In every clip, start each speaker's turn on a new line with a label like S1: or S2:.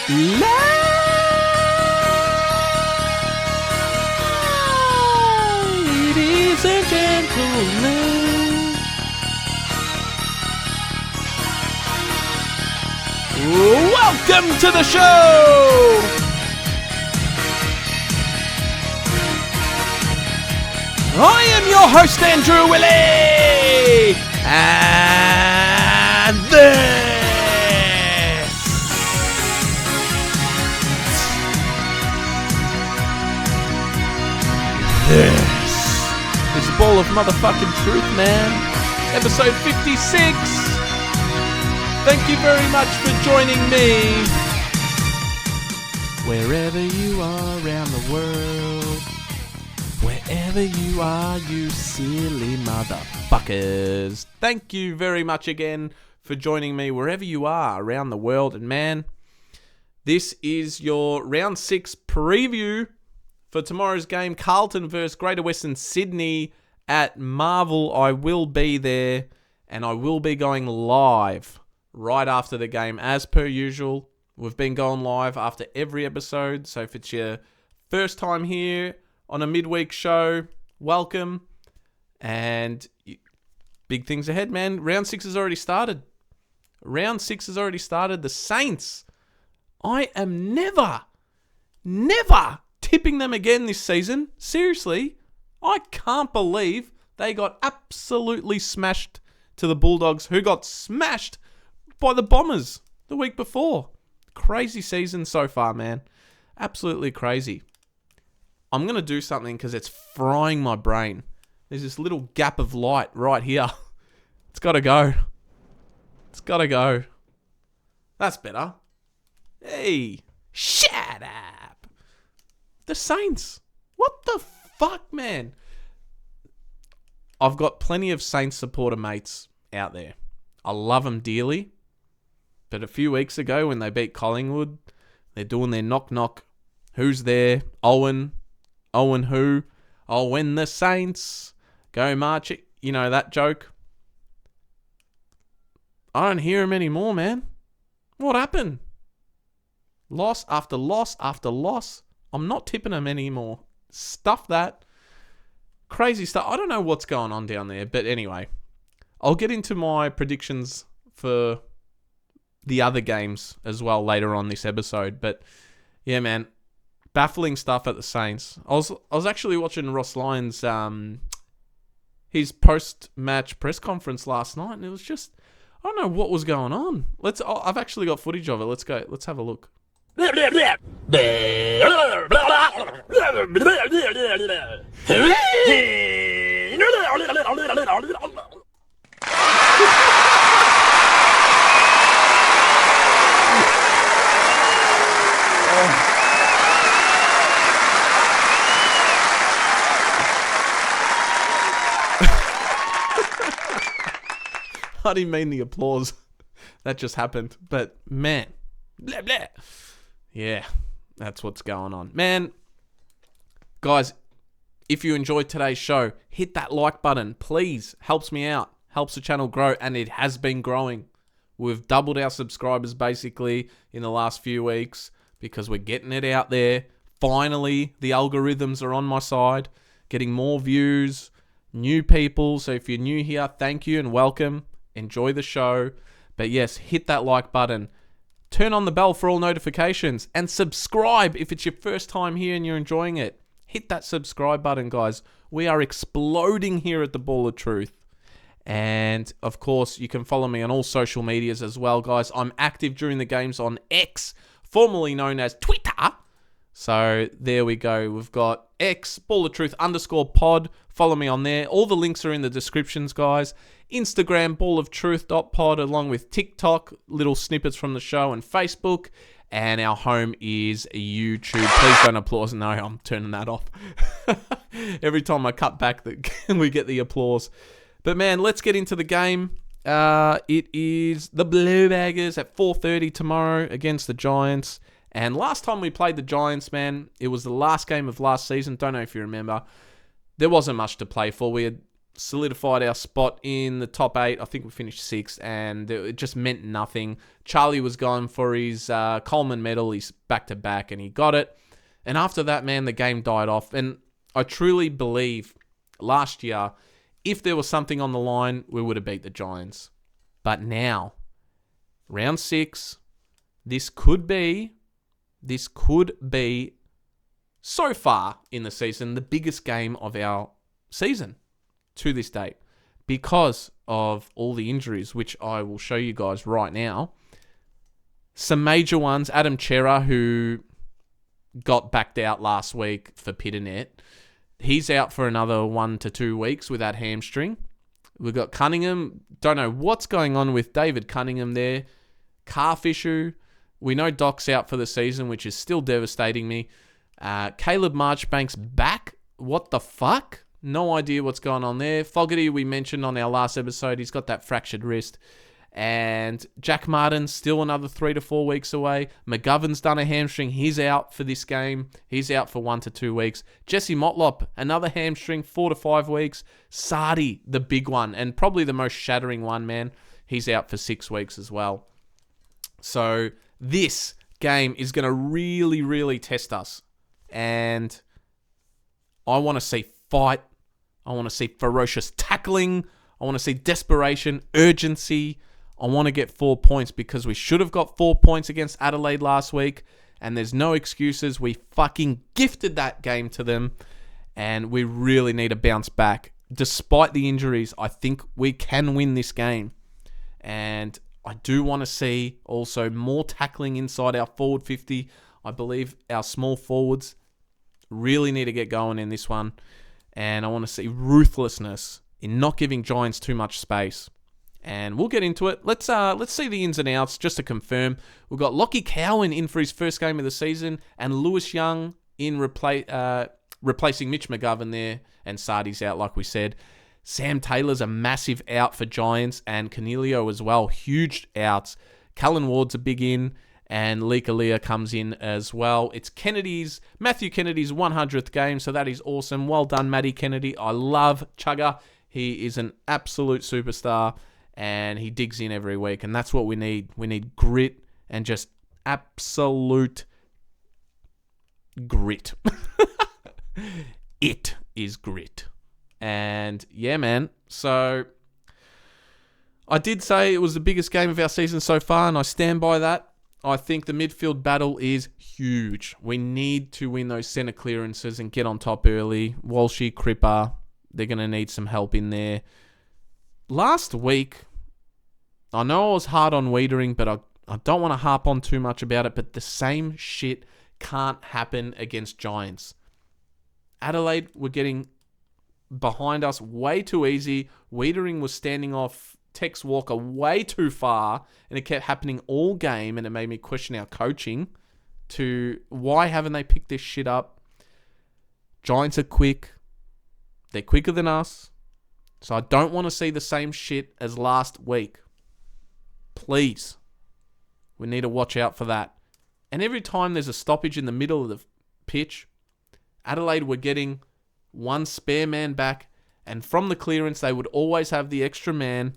S1: Ladies and gentlemen, welcome to the show! I am your host, Andrew Illy, and this is the Ball of Motherfucking Truth, man. Episode 56. Thank you very much for joining me. Wherever you are around the world, wherever you are, you silly motherfuckers. Thank you very much again for joining me wherever you are around the world. And man, this is your round 6 preview for tomorrow's game, Carlton versus Greater Western Sydney at Marvel. I will be there and I will be going live right after the game as per usual. We've been going live after every episode, so if it's your first time here on a midweek show, welcome. And big things ahead, man. Round 6 has already started. The Saints. I am never tipping them again this season. Seriously, I can't believe they got absolutely smashed to the Bulldogs, who got smashed by the Bombers the week before. Crazy season so far, man. Absolutely crazy. I'm going to do something because it's frying my brain. There's this little gap of light right here. It's got to go. That's better. Hey, shut up. The Saints. What the fuck, man? I've got plenty of Saints supporter mates out there. I love them dearly. But a few weeks ago when they beat Collingwood, they're doing their knock-knock. Who's there? Owen who? Oh, when the Saints go marching. You know that joke? I don't hear him anymore, man. What happened? Loss after loss after loss. I'm not tipping them anymore. Stuff that. Crazy stuff. I don't know what's going on down there. But anyway, I'll get into my predictions for the other games as well later on this episode. But yeah, man, baffling stuff at the Saints. I was actually watching Ross Lyon's his post-match press conference last night, and it was just, I don't know what was going on. I've actually got footage of it. Let's go. Let's have a look. I didn't mean the applause. That just happened. But, man. Blah, blah. Yeah, that's what's going on. Man, guys, if you enjoyed today's show, hit that like button. Please. Helps me out. Helps the channel grow. And it has been growing. We've doubled our subscribers, basically, in the last few weeks. Because we're getting it out there. Finally, the algorithms are on my side. Getting more views. New people. So if you're new here, thank you and welcome. Enjoy the show. But yes, hit that like button. Turn on the bell for all notifications. And subscribe if it's your first time here and you're enjoying it. Hit that subscribe button, guys. We are exploding here at the Ball of Truth. And, of course, you can follow me on all social medias as well, guys. I'm active during the games on X, formerly known as Twitter. So, there we go. We've got X, Ball of Truth _pod. Follow me on there. All the links are in the descriptions, guys. Instagram, balloftruth.pod, along with TikTok, little snippets from the show, and Facebook. And our home is YouTube. Please don't applause. No, I'm turning that off. Every time I cut back, we get the applause. But man, let's get into the game. It is the Bluebaggers at 4:30 tomorrow against the Giants. And last time we played the Giants, man, it was the last game of last season. Don't know if you remember. There wasn't much to play for. We had solidified our spot in the top 8. I think we finished 6th, and it just meant nothing. Charlie was going for his Coleman medal, his back-to-back, and he got it. And after that, man, the game died off. And I truly believe last year, if there was something on the line, we would have beat the Giants. But now, round 6, this could be, so far in the season, the biggest game of our season to this date, because of all the injuries, which I will show you guys right now. Some major ones. Adam Chera, who got backed out last week for Pitternet, he's out for another 1 to 2 weeks with that hamstring. We've got Cunningham. Don't know what's going on with David Cunningham there. Calf issue. We know Doc's out for the season, which is still devastating me. Caleb Marchbank's back. What the fuck? No idea what's going on there. Fogarty, we mentioned on our last episode, he's got that fractured wrist. And Jack Martin's still another 3 to 4 weeks away. McGovern's done a hamstring. He's out for this game. He's out for 1 to 2 weeks. Jesse Motlop, another hamstring, 4 to 5 weeks. Sardi, the big one, and probably the most shattering one, man. He's out for 6 weeks as well. So this game is going to really, really test us. And I want to see fight. I want to see ferocious tackling. I want to see desperation, urgency. I want to get 4 points because we should have got 4 points against Adelaide last week. And there's no excuses. We fucking gifted that game to them. And we really need to bounce back. Despite the injuries, I think we can win this game. And I do want to see also more tackling inside our forward 50. I believe our small forwards really need to get going in this one. And I want to see ruthlessness in not giving Giants too much space. And we'll get into it. Let's see the ins and outs just to confirm. We've got Lockie Cowan in for his first game of the season, and Lewis Young in replacing Mitch McGovern there, and Sardi's out like we said. Sam Taylor's a massive out for Giants, and Cornelio as well, huge outs. Callan Ward's a big in, and Lika Leah comes in as well. It's Matthew Kennedy's 100th game, so that is awesome. Well done, Matty Kennedy. I love Chugger. He is an absolute superstar, and he digs in every week, and that's what we need. We need grit and just absolute grit. It is grit. And yeah, man. So I did say it was the biggest game of our season so far, and I stand by that. I think the midfield battle is huge. We need to win those centre clearances and get on top early. Walshy, Cripper, they're going to need some help in there. Last week, I know I was hard on Wiedering, but I don't want to harp on too much about it, but the same shit can't happen against Giants. Adelaide were getting behind us way too easy. Wiedering was standing off Tex Walker way too far, and it kept happening all game, and it made me question our coaching to why haven't they picked this shit up. Giants are quick. They're quicker than us. So I don't want to see the same shit as last week. Please. We need to watch out for that. And every time there's a stoppage in the middle of the pitch, Adelaide were getting one spare man back, and from the clearance, they would always have the extra man,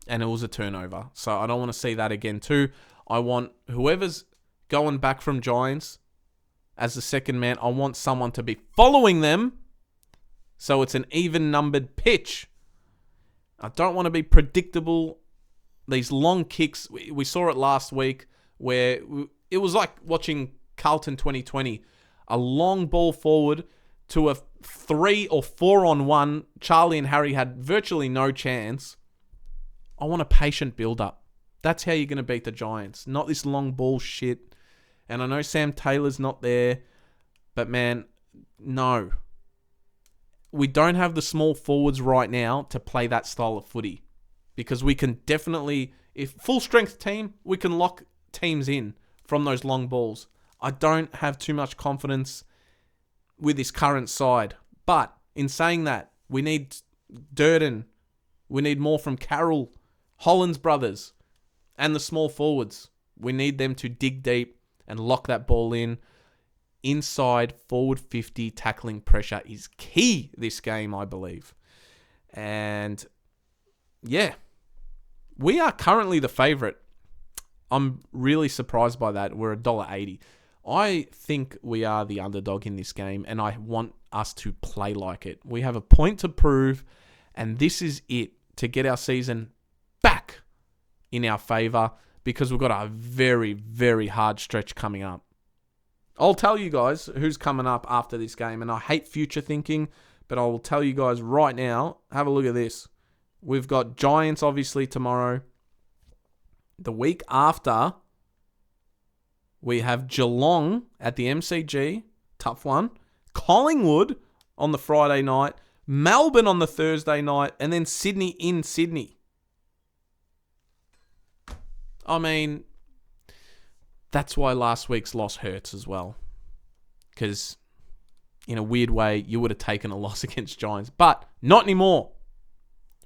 S1: and it was a turnover. So I don't want to see that again too. I want whoever's going back from Giants as the second man, I want someone to be following them so it's an even-numbered pitch. I don't want to be predictable. These long kicks, we saw it last week where it was like watching Carlton 2020. A long ball forward to a 3 or 4 on 1. Charlie and Harry had virtually no chance. I want a patient build-up. That's how you're going to beat the Giants. Not this long ball shit. And I know Sam Taylor's not there. But man, no. We don't have the small forwards right now to play that style of footy. Because we can definitely, if full strength team, we can lock teams in from those long balls. I don't have too much confidence with this current side. But in saying that, we need Durden. We need more from Carroll, Holland's brothers, and the small forwards. We need them to dig deep and lock that ball in. Inside forward 50 tackling pressure is key this game, I believe. And yeah, we are currently the favourite. I'm really surprised by that. We're $1.80. I think we are the underdog in this game, and I want us to play like it. We have a point to prove, and this is it to get our season back in our favour, because we've got a very, very hard stretch coming up. I'll tell you guys who's coming up after this game, and I hate future thinking, but I will tell you guys right now, have a look at this. We've got Giants, obviously, tomorrow. The week after, we have Geelong at the MCG, tough one. Collingwood on the Friday night. Melbourne on the Thursday night. And then Sydney in Sydney. I mean, that's why last week's loss hurts as well. Because, in a weird way, you would have taken a loss against Giants. But not anymore.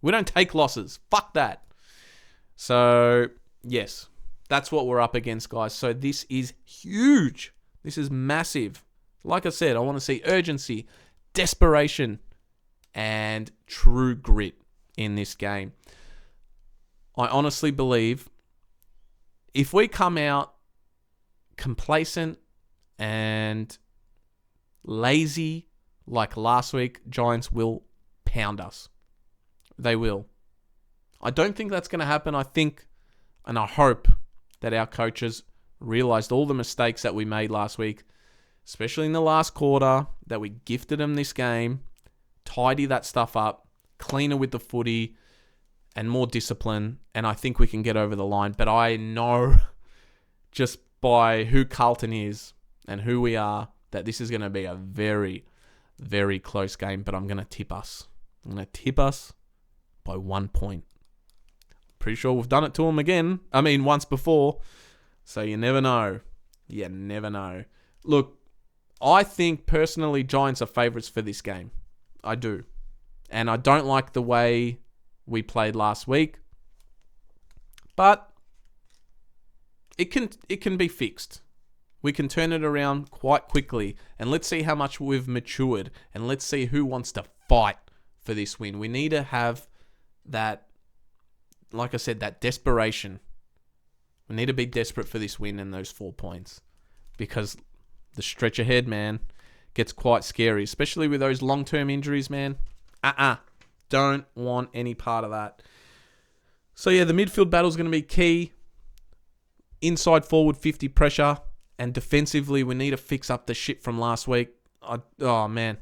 S1: We don't take losses. Fuck that. So, yes. That's what we're up against, guys. So this is huge. This is massive. Like I said, I want to see urgency, desperation, and true grit in this game. I honestly believe if we come out complacent and lazy like last week, Giants will pound us. They will. I don't think that's going to happen. I think, and I hope, that our coaches realised all the mistakes that we made last week, especially in the last quarter, that we gifted them this game, tidy that stuff up, cleaner with the footy, and more discipline, and I think we can get over the line. But I know, just by who Carlton is and who we are, that this is going to be a very, very close game, but I'm going to tip us. I'm going to tip us by 1 point. Pretty sure we've done it to them again. I mean, once before. So you never know. You never know. Look, I think personally Giants are favourites for this game. I do. And I don't like the way we played last week. But it can be fixed. We can turn it around quite quickly. And let's see how much we've matured. And let's see who wants to fight for this win. We need to have that, like I said, that desperation. We need to be desperate for this win and those 4 points. Because the stretch ahead, man, gets quite scary. Especially with those long-term injuries, man. Don't want any part of that. So, yeah, the midfield battle is going to be key. Inside forward 50 pressure. And defensively, we need to fix up the shit from last week. Oh, man.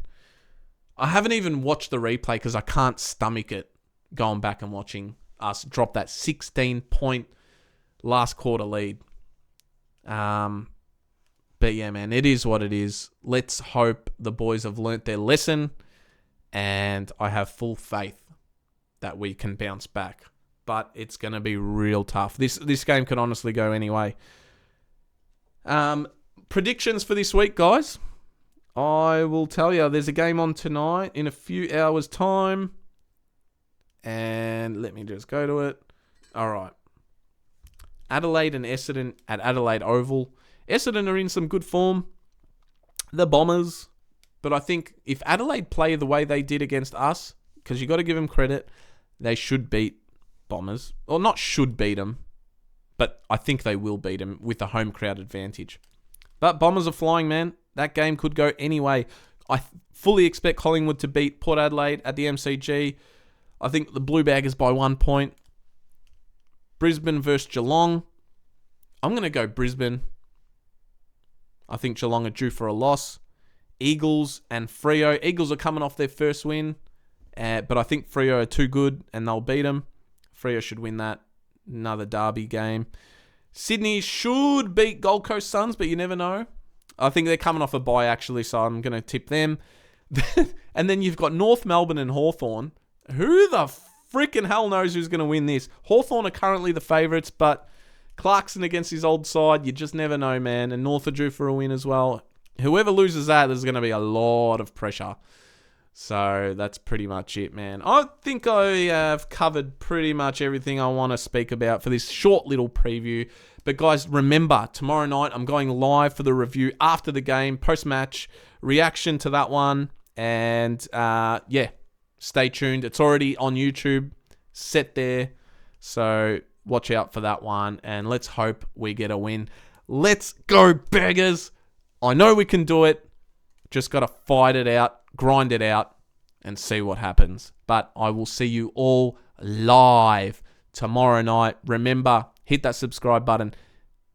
S1: I haven't even watched the replay because I can't stomach it going back and watching us drop that 16-point last quarter lead. But yeah, man, it is what it is. Let's hope the boys have learnt their lesson, and I have full faith that we can bounce back. But it's going to be real tough. This game could honestly go any way. Predictions for this week, guys. I will tell you, there's a game on tonight in a few hours' time. And let me just go to it. All right. Adelaide and Essendon at Adelaide Oval. Essendon are in some good form. The Bombers. But I think if Adelaide play the way they did against us, because you got to give them credit, they should beat Bombers. Or not should beat them, but I think they will beat them with the home crowd advantage. But Bombers are flying, man. That game could go any way. I fully expect Collingwood to beat Port Adelaide at the MCG. I think the Bluebaggers by 1 point. Brisbane versus Geelong. I'm going to go Brisbane. I think Geelong are due for a loss. Eagles and Freo. Eagles are coming off their first win. But I think Freo are too good and they'll beat them. Freo should win that. Another derby game. Sydney should beat Gold Coast Suns, but you never know. I think they're coming off a bye, actually, so I'm going to tip them. And then you've got North Melbourne and Hawthorn. Who the freaking hell knows who's going to win this? Hawthorn are currently the favourites, but Clarkson against his old side, you just never know, man. And North are due for a win as well. Whoever loses that, there's going to be a lot of pressure. So that's pretty much it, man. I think I have covered pretty much everything I want to speak about for this short little preview. But guys, remember, tomorrow night I'm going live for the review after the game, post-match, reaction to that one. And yeah, stay tuned. It's already on YouTube, set there. So watch out for that one. And let's hope we get a win. Let's go, beggars. I know we can do it. Just got to fight it out, grind it out, and see what happens. But I will see you all live tomorrow night. Remember, hit that subscribe button,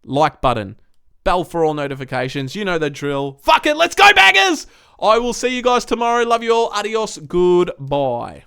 S1: like button, bell for all notifications. You know the drill. Fuck it, let's go, baggers! I will see you guys tomorrow. Love you all. Adios. Goodbye.